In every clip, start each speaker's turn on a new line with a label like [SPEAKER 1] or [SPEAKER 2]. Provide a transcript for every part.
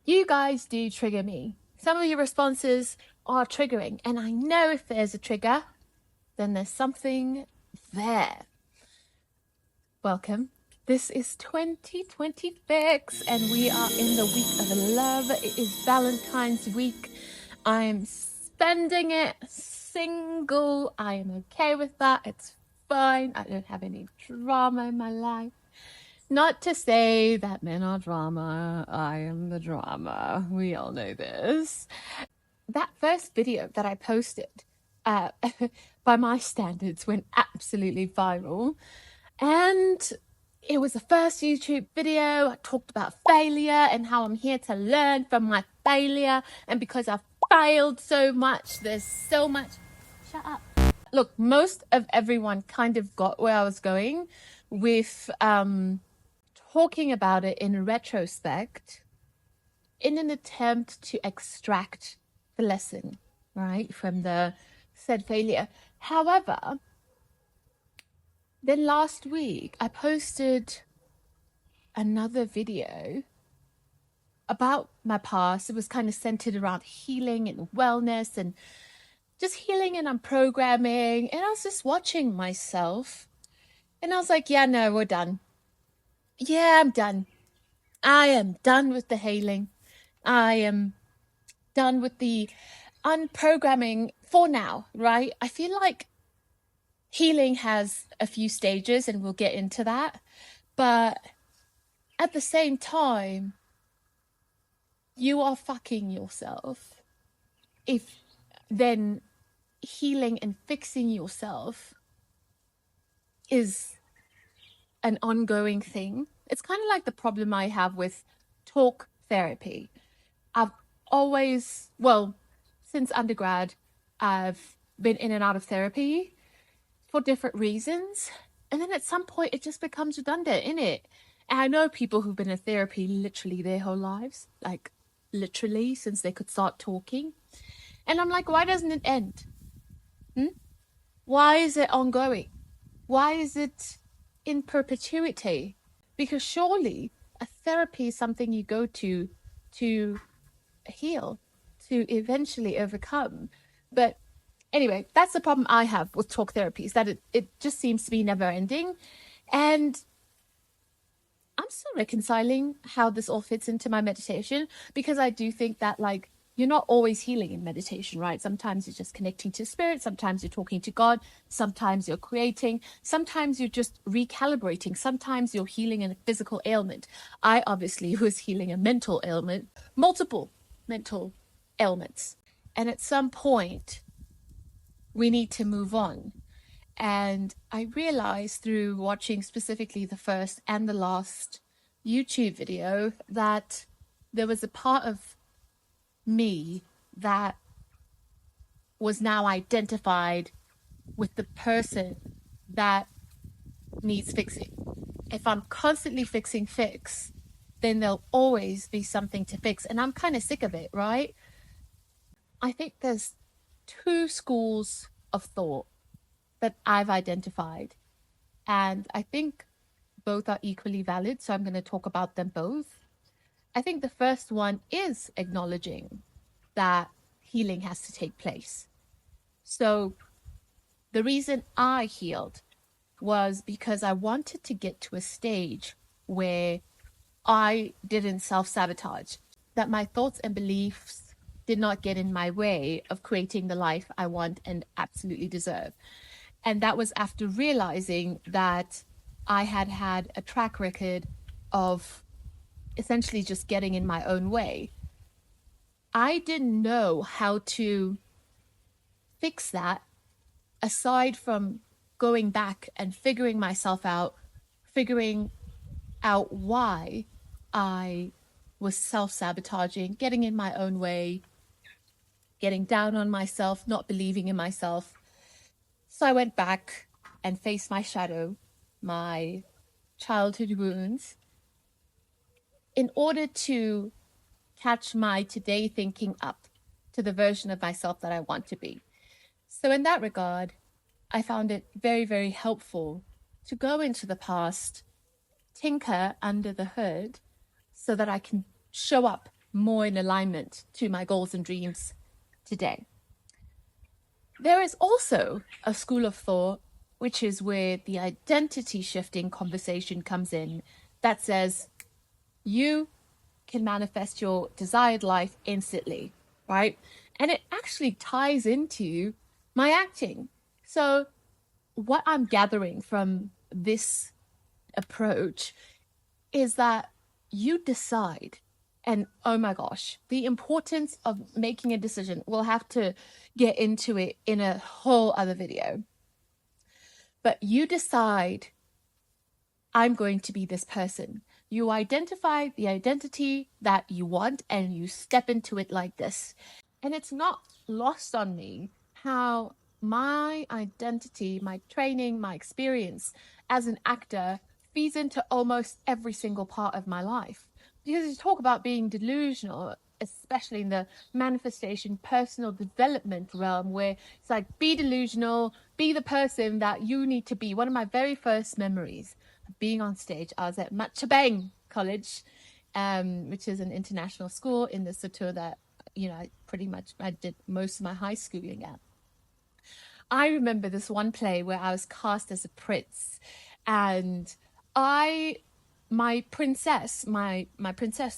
[SPEAKER 1] You guys do trigger me. Some of your responses are triggering, and I know if there's a trigger, then there's something there. Welcome. This is 2026, and we are in the week of love. It is Valentine's week. I'm spending it single. I am okay with that. It's fine. I don't have any drama in my life. Not to say that men are drama. I am the drama. We all know this. That first video that I posted, by my standards, went absolutely viral. And it was the first YouTube video. I talked about failure and how I'm here to learn from my failure. And because I've failed so much, there's so much. Shut up. Look, most of everyone kind of got where I was going with talking about it in retrospect in an attempt to extract the lesson, right, from the said failure. However, then last week I posted another video about my past. It was kind of centered around healing and wellness and just healing and unprogramming. And I was just watching myself and I was like, yeah, no, we're done. Yeah, I'm done. I am done with the healing. I am done with the unprogramming for now, right? I feel like healing has a few stages and we'll get into that. But at the same time, you are fucking yourself if then healing and fixing yourself is an ongoing thing. It's kind of like the problem I have with talk therapy. I've always, since undergrad, I've been in and out of therapy for different reasons. And then at some point it just becomes redundant, innit? And I know people who've been in therapy literally their whole lives, like literally since they could start talking. And I'm like, why doesn't it end? Why is it ongoing? Why is it in perpetuity? Because surely a therapy is something you go to heal, to eventually overcome. But anyway, that's the problem I have with talk therapy, is that it just seems to be never ending. And I'm still reconciling how this all fits into my meditation, because I do think that, like, you're not always healing in meditation, right? Sometimes you're just connecting to spirit. Sometimes you're talking to God. Sometimes you're creating. Sometimes you're just recalibrating. Sometimes you're healing a physical ailment. I obviously was healing a mental ailment, multiple mental ailments. And at some point, we need to move on. And I realized through watching specifically the first and the last YouTube video that there was a part of me that was now identified with the person that needs fixing. If I'm constantly fix, then there'll always be something to fix. And I'm kind of sick of it, right? I think there's two schools of thought that I've identified. And I think both are equally valid. So I'm going to talk about them both. I think the first one is acknowledging that healing has to take place. So the reason I healed was because I wanted to get to a stage where I didn't self-sabotage, that my thoughts and beliefs did not get in my way of creating the life I want and absolutely deserve. And that was after realizing that I had had a track record of essentially just getting in my own way. I didn't know how to fix that aside from going back and figuring myself out, figuring out why I was self-sabotaging, getting in my own way, getting down on myself, not believing in myself. So I went back and faced my shadow, my childhood wounds, in order to catch my today thinking up to the version of myself that I want to be. So in that regard, I found it very, very helpful to go into the past, tinker under the hood, so that I can show up more in alignment to my goals and dreams today. There is also a school of thought, which is where the identity shifting conversation comes in, that says you can manifest your desired life instantly, right? And it actually ties into my acting. So what I'm gathering from this approach is that you decide. And oh my gosh, the importance of making a decision, we'll have to get into it in a whole other video. But you decide, I'm going to be this person. You identify the identity that you want and you step into it like this. And it's not lost on me how my identity, my training, my experience as an actor feeds into almost every single part of my life. Because you talk about being delusional, especially in the manifestation, personal development realm, where it's like, be delusional, be the person that you need to be. One of my very first memories of being on stage, I was at Matchabang College, which is an international school in the Lesotho that, I did most of my high schooling at. I remember this one play where I was cast as a prince, and my princess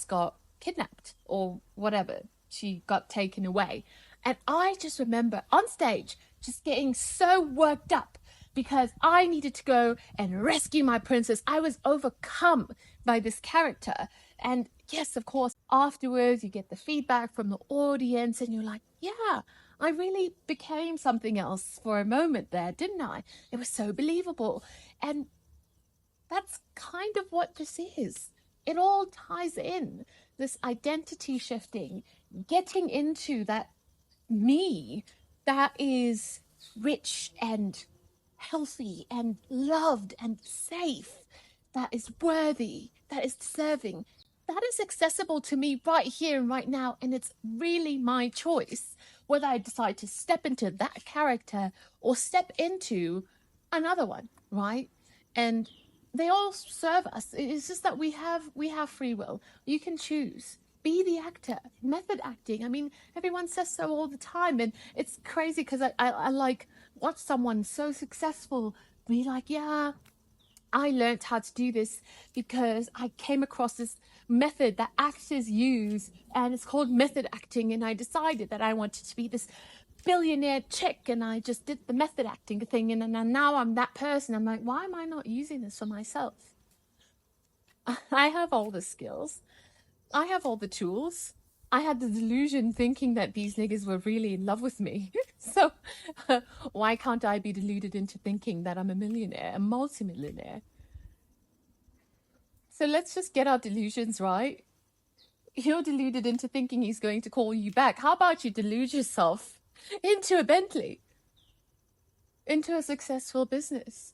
[SPEAKER 1] got kidnapped or whatever. She got taken away. And I just remember on stage just getting so worked up because I needed to go and rescue my princess. I was overcome by this character. And yes, of course, afterwards you get the feedback from the audience and you're like, yeah, I really became something else for a moment there, didn't I? It was so believable. And that's kind of what this is. It all ties in. This identity shifting, getting into that me that is rich and healthy and loved and safe, that is worthy, that is deserving, that is accessible to me right here and right now. And it's really my choice whether I decide to step into that character or step into another one, right? And they all serve us. It's just that we have free will. You can choose. Be the actor. Method acting. I mean, everyone says so all the time, and it's crazy because I like watch someone so successful be like, yeah, I learned how to do this because I came across this method that actors use, and it's called method acting, and I decided that I wanted to be this billionaire chick, and I just did the method acting thing, and now I'm that person. I'm like, why am I not using this for myself? I have all the skills. I have all the tools. I had the delusion thinking that these niggas were really in love with me. So why can't I be deluded into thinking that I'm a millionaire, a multimillionaire? So let's just get our delusions right. You're deluded into thinking he's going to call you back. How about you delude yourself into a Bentley, into a successful business,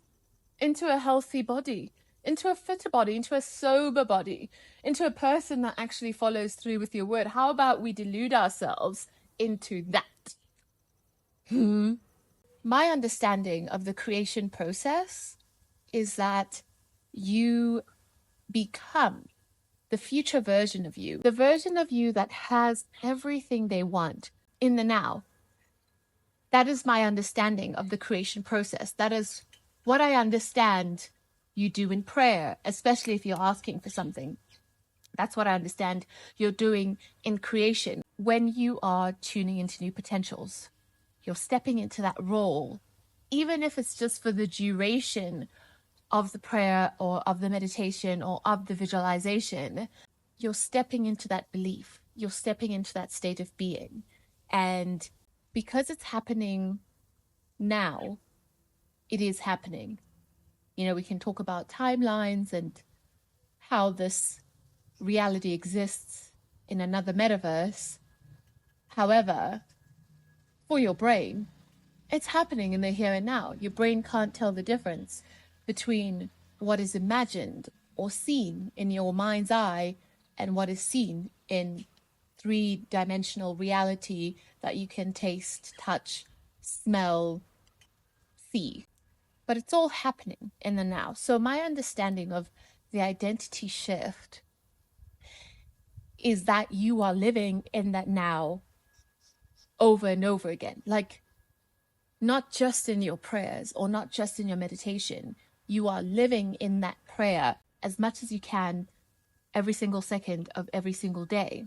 [SPEAKER 1] into a healthy body, into a fitter body, into a sober body, into a person that actually follows through with your word? How about we delude ourselves into that? My understanding of the creation process is that you become the future version of you, the version of you that has everything they want in the now. That is my understanding of the creation process. That is what I understand you do in prayer, especially if you're asking for something. That's what I understand you're doing in creation when you are tuning into new potentials. You're stepping into that role, even if it's just for the duration of the prayer or of the meditation or of the visualization. You're stepping into that belief. You're stepping into that state of being. And because it's happening now, it is happening. We can talk about timelines and how this reality exists in another metaverse. However, for your brain, it's happening in the here and now. Your brain can't tell the difference between what is imagined or seen in your mind's eye and what is seen in three-dimensional reality that you can taste, touch, smell, see. But it's all happening in the now. So my understanding of the identity shift is that you are living in that now over and over again. Like, not just in your prayers or not just in your meditation, you are living in that prayer as much as you can every single second of every single day.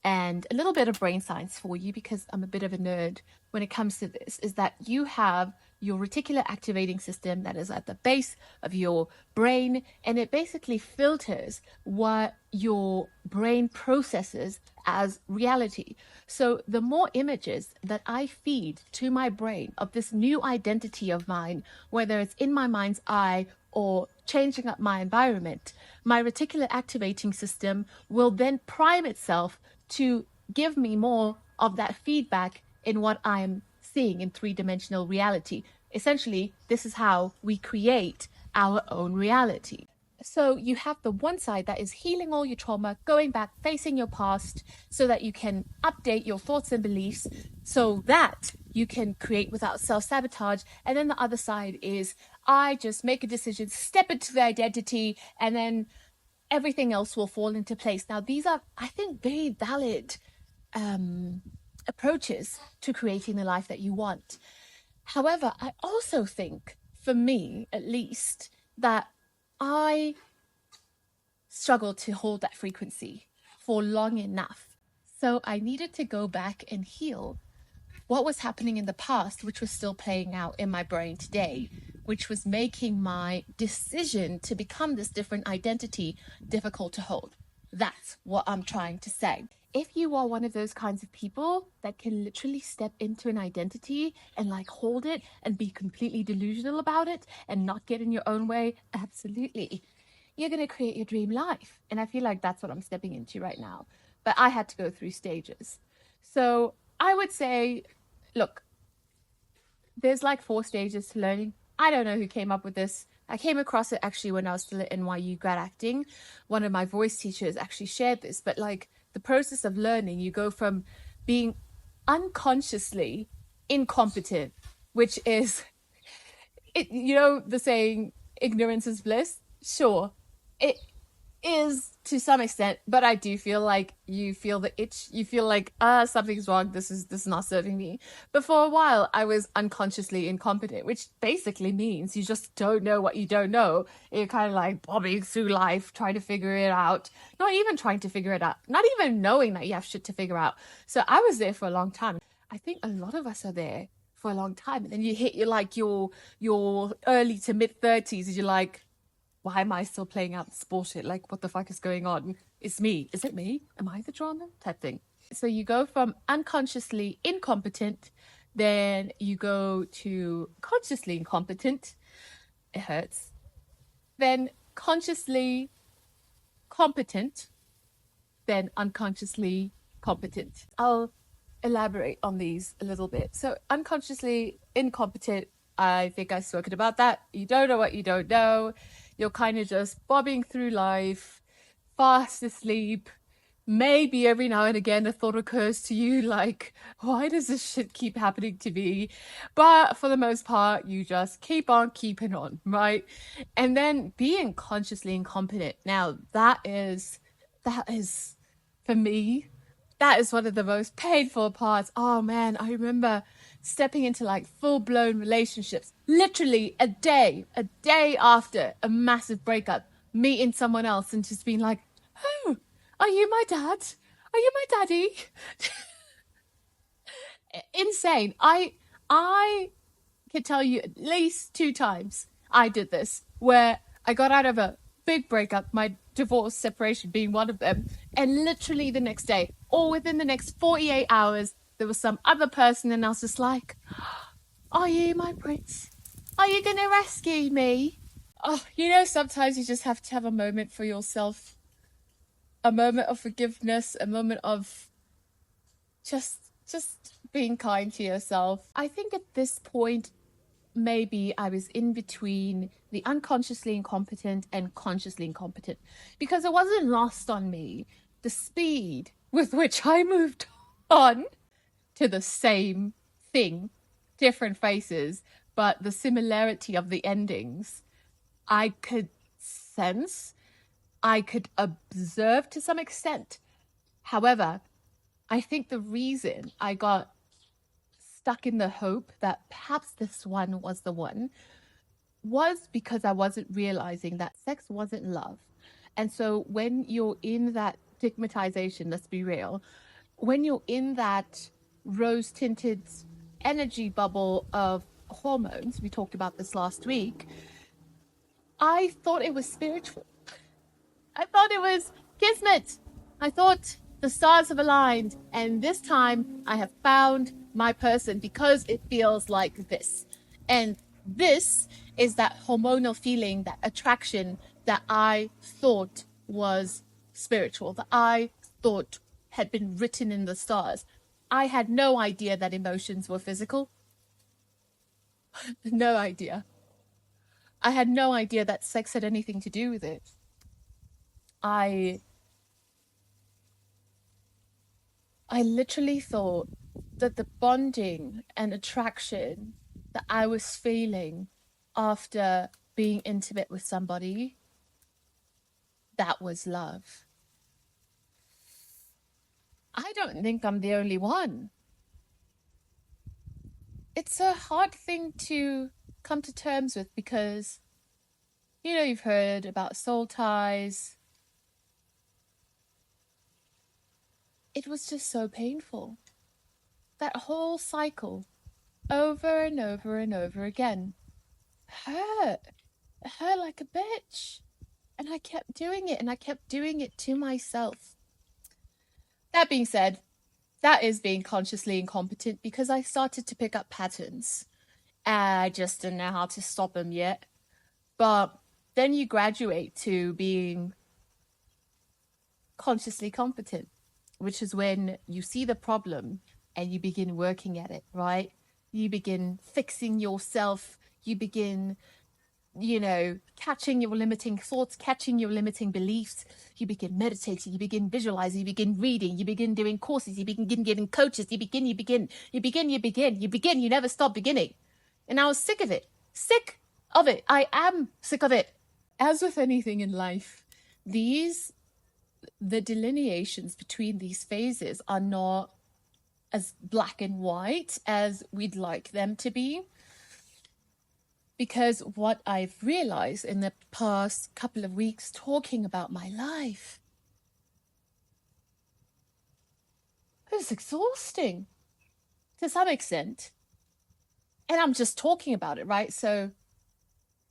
[SPEAKER 1] And a little bit of brain science for you, because I'm a bit of a nerd when it comes to this, is that you have your reticular activating system that is at the base of your brain, and it basically filters what your brain processes as reality. So the more images that I feed to my brain of this new identity of mine, whether it's in my mind's eye or changing up my environment, my reticular activating system will then prime itself to give me more of that feedback in what I'm seeing in three-dimensional reality. Essentially, this is how we create our own reality. So you have the one side that is healing all your trauma, going back, facing your past so that you can update your thoughts and beliefs so that you can create without self-sabotage. And then the other side is, I just make a decision, step into the identity, and then everything else will fall into place. Now, these are, I think, very valid approaches to creating the life that you want. However, I also think, for me at least, that I struggled to hold that frequency for long enough. So I needed to go back and heal what was happening in the past, which was still playing out in my brain today, which was making my decision to become this different identity difficult to hold. That's what I'm trying to say. If you are one of those kinds of people that can literally step into an identity and like hold it and be completely delusional about it and not get in your own way, absolutely, you're going to create your dream life. And I feel like that's what I'm stepping into right now. But I had to go through stages. So I would say, look, there's like 4 stages to learning. I don't know who came up with this. I came across it actually when I was still at NYU grad acting. One of my voice teachers actually shared this, but like the process of learning, you go from being unconsciously incompetent, which is, you know, the saying, ignorance is bliss. Sure, it is to some extent, but I do feel like you feel the itch. You feel like, something's wrong. This is not serving me. But for a while, I was unconsciously incompetent, which basically means you just don't know what you don't know. You're kind of like bobbing through life, trying to figure it out. Not even trying to figure it out. Not even knowing that you have shit to figure out. So I was there for a long time. I think a lot of us are there for a long time. And then you hit your early to mid 30s, and you're like, why am I still playing out this bullshit? Like, what the fuck is going on? It's me. Is it me? Am I the drama? Type thing. So you go from unconsciously incompetent, then you go to consciously incompetent. It hurts. Then consciously competent, then unconsciously competent. I'll elaborate on these a little bit. So unconsciously incompetent, I think I've spoken about that. You don't know what you don't know. You're kind of just bobbing through life, fast asleep. Maybe every now and again a thought occurs to you like, why does this shit keep happening to me? But for the most part, you just keep on keeping on, right? And then being consciously incompetent. Now, that is, for me, that is one of the most painful parts. Oh man, I remember stepping into like full-blown relationships, literally a day after a massive breakup, meeting someone else and just being like, oh, are you my dad? Are you my daddy? Insane. I can tell you at least 2 times I did this, where I got out of a big breakup, my divorce, separation being one of them, and literally the next day, or within the next 48 hours, there was some other person, and I was just like, are you my prince? Are you gonna rescue me? Oh, you know, sometimes you just have to have a moment for yourself, a moment of forgiveness, a moment of just being kind to yourself. I think at this point, maybe I was in between the unconsciously incompetent and consciously incompetent, because it wasn't lost on me the speed with which I moved on to the same thing, different faces, but the similarity of the endings I could sense, I could observe to some extent. However, I think the reason I got stuck in the hope that perhaps this one was the one was because I wasn't realizing that sex wasn't love. And so when you're in that stigmatization, let's be real, when you're in that rose tinted energy bubble of hormones, we talked about this last week, I thought it was spiritual. I thought it was kismet. I thought the stars have aligned, and this time I have found my person because it feels like this. And this is that hormonal feeling, that attraction that I thought was spiritual, that I thought had been written in the stars. I had no idea that emotions were physical. No idea. I had no idea that sex had anything to do with it. I literally thought that the bonding and attraction that I was feeling after being intimate with somebody, that was love. I don't think I'm the only one. It's a hard thing to come to terms with because, you've heard about soul ties. It was just so painful. That whole cycle, over and over and over again, hurt. It hurt like a bitch. And I kept doing it, and I kept doing it to myself. That being said, that is being consciously incompetent because I started to pick up patterns. I just didn't know how to stop them yet. But then you graduate to being consciously competent, which is when you see the problem and you begin working at it, right? You begin fixing yourself. You begin, catching your limiting thoughts, catching your limiting beliefs. You begin meditating, you begin visualizing, you begin reading, you begin doing courses, you begin getting coaches, you never stop beginning. And I was sick of it. I am sick of it. As with anything in life, the delineations between these phases are not as black and white as we'd like them to be. Because what I've realized in the past couple of weeks talking about my life, it's exhausting to some extent. And I'm just talking about it, right? So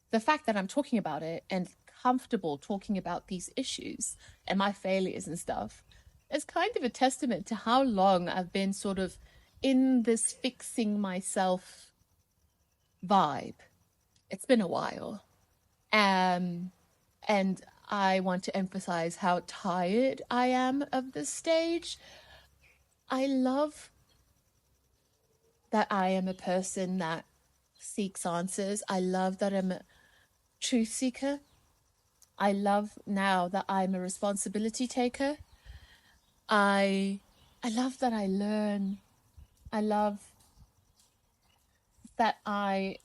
[SPEAKER 1] the fact that I'm talking about it and comfortable talking about these issues and my failures and stuff is kind of a testament to how long I've been sort of in this fixing myself vibe. It's been a while. And I want to emphasize how tired I am of this stage. I love that I am a person that seeks answers. I love that I'm a truth seeker. I love now that I'm a responsibility taker. I love that I learn. I love that I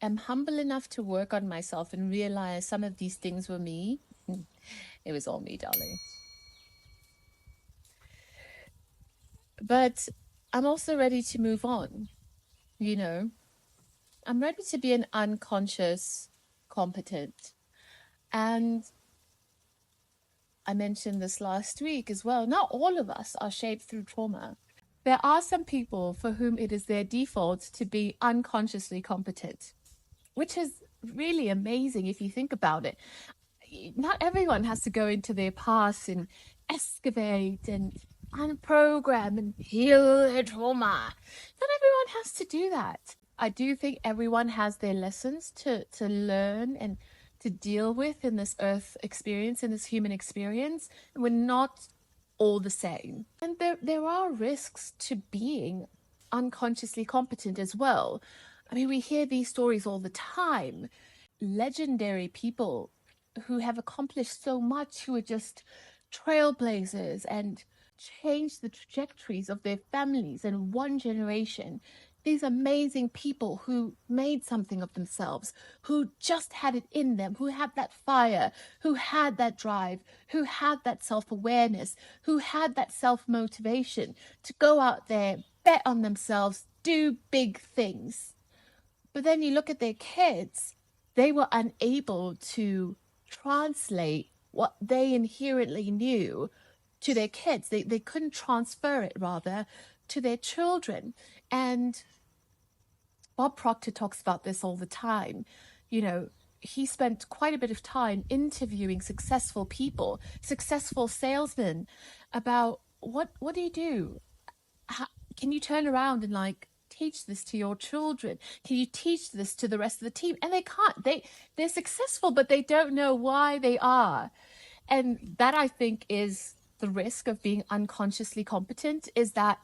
[SPEAKER 1] am humble enough to work on myself and realize some of these things were me. It was all me, darling. But I'm also ready to move on. I'm ready to be an unconscious competent. And I mentioned this last week as well. Not all of us are shaped through trauma. There are some people for whom it is their default to be unconsciously competent, which is really amazing if you think about it. Not everyone has to go into their past and excavate and unprogram and heal their trauma. Not everyone has to do that. I do think everyone has their lessons to learn and to deal with in this earth experience, in this human experience. We're not all the same. And there are risks to being unconsciously competent as well. I mean, we hear these stories all the time. Legendary people who have accomplished so much, who are just trailblazers and changed the trajectories of their families in one generation. these amazing people who made something of themselves, who just had it in them, who had that fire, who had that drive, who had that self-awareness, who had that self-motivation to go out there, bet on themselves, do big things. But then you look at their kids, they were unable to translate what they inherently knew to their kids. They couldn't transfer it, rather, to their children. And Bob Proctor talks about this all the time. You know, he spent quite a bit of time interviewing successful people, successful salesmen, about what do you do? How, can you turn around and like teach this to your children? Can you teach this to the rest of the team? And they can't. They're successful, but they don't know why they are. And that, I think, is the risk of being unconsciously competent, is that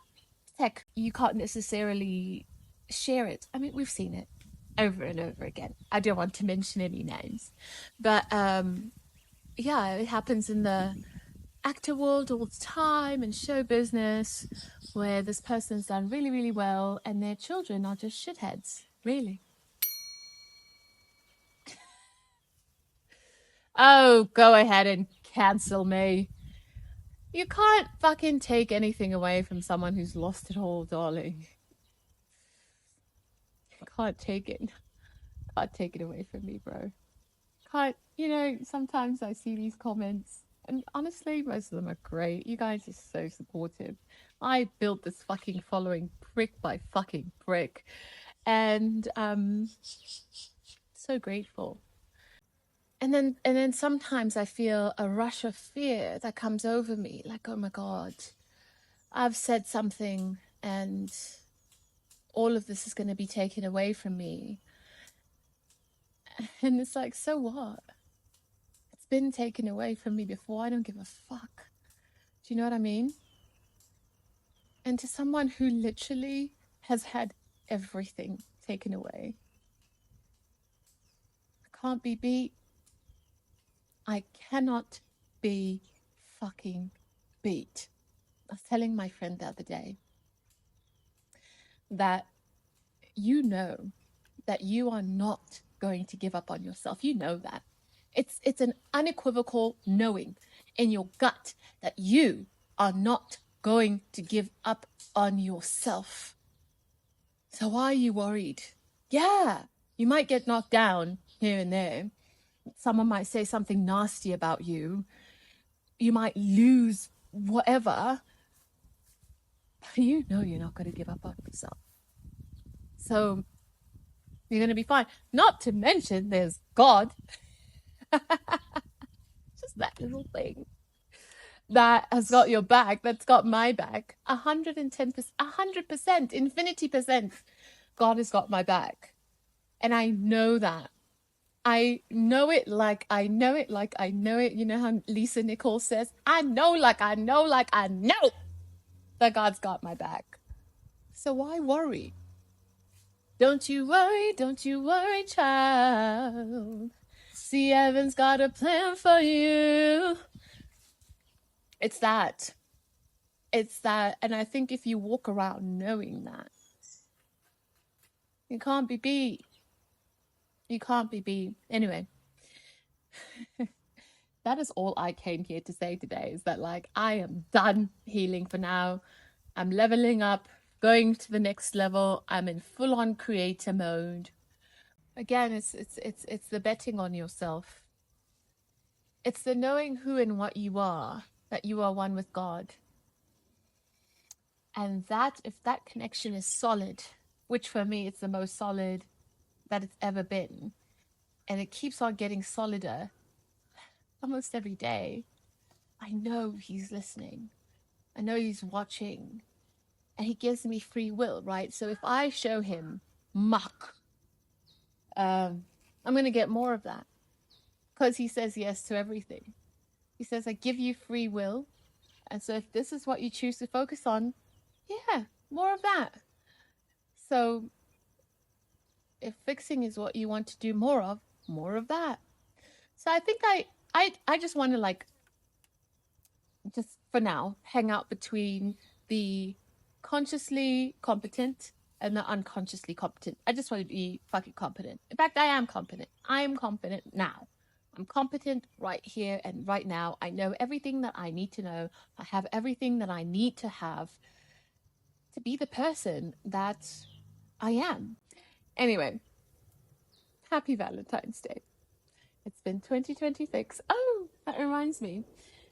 [SPEAKER 1] tech, you can't necessarily share it. I mean, we've seen it over and over again. I don't want to mention any names, but yeah, it happens in the actor world all the time, and show business, where this person's done really, really well and their children are just shitheads. Really. Oh, go ahead and cancel me. You can't fucking take anything away from someone who's lost it all, darling. Can't take it. Can't take it away from me, bro. Can't, you know, sometimes I see these comments, and honestly, most of them are great. You guys are so supportive. I built this fucking following brick by fucking brick. And so grateful. And then sometimes I feel a rush of fear that comes over me, like, oh my God, I've said something and all of this is going to be taken away from me. And it's like, so what? It's been taken away from me before. I don't give a fuck. Do you know what I mean? And to someone who literally has had everything taken away, I can't be beat. I cannot be fucking beat. I was telling my friend the other day that you know that you are not going to give up on yourself. You know that. It's an unequivocal knowing in your gut that you are not going to give up on yourself. So why are you worried? Yeah, you might get knocked down here and there. Someone might say something nasty about you. You might lose whatever. But you know you're not going to give up on yourself. So you're going to be fine. Not to mention there's God. Just that little thing that has got your back, that's got my back. 110%, 100%, infinity percent. God has got my back. And I know that. I know it like I know it like I know it. You know how Lisa Nichols says, I know like I know like I know that God's got my back. So why worry? Don't you worry, child. See, heaven's got a plan for you. It's that. It's that. And I think if you walk around knowing that, you can't be beat. You can't be beat. Anyway, that is all I came here to say today, is that, like, I am done healing for now. I'm leveling up, going to the next level. I'm in full-on creator mode. Again, it's the betting on yourself. It's the knowing who and what you are, that you are one with God. And that, if that connection is solid, which for me it's the most solid that it's ever been, and it keeps on getting solider almost every day, I know he's listening. I know he's watching. And he gives me free will, right? So if I show him muck, I'm going to get more of that, because he says yes to everything. He says, I give you free will. And so if this is what you choose to focus on, yeah, more of that. So if fixing is what you want to do more of that. So I think I just want to, like, just for now, hang out between the consciously competent and not unconsciously competent. I just want to be fucking competent. In fact, I am competent. I am competent now. I'm competent right here and right now. I know everything that I need to know. I have everything that I need to have to be the person that I am. Anyway, happy Valentine's Day. It's been 2026. Oh, that reminds me.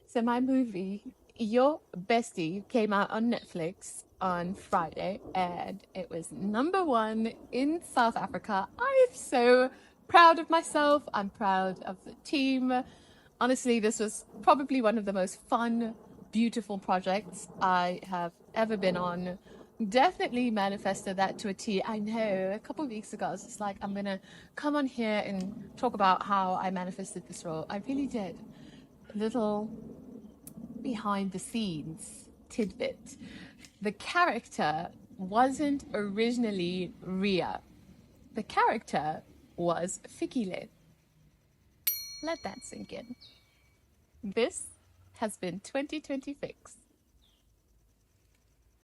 [SPEAKER 1] So my movie, Your Bestie, came out on Netflix on Friday and it was #1 in South Africa. I'm so proud of myself. I'm proud of the team. Honestly, this was probably one of the most fun, beautiful projects I have ever been on. Definitely manifested that to a T. I know a couple of weeks ago, I was just like, I'm going to come on here and talk about how I manifested this role. I really did. A little behind the scenes tidbit. The character wasn't originally Ria. The character was Fikile. Let that sink in. This has been 2026.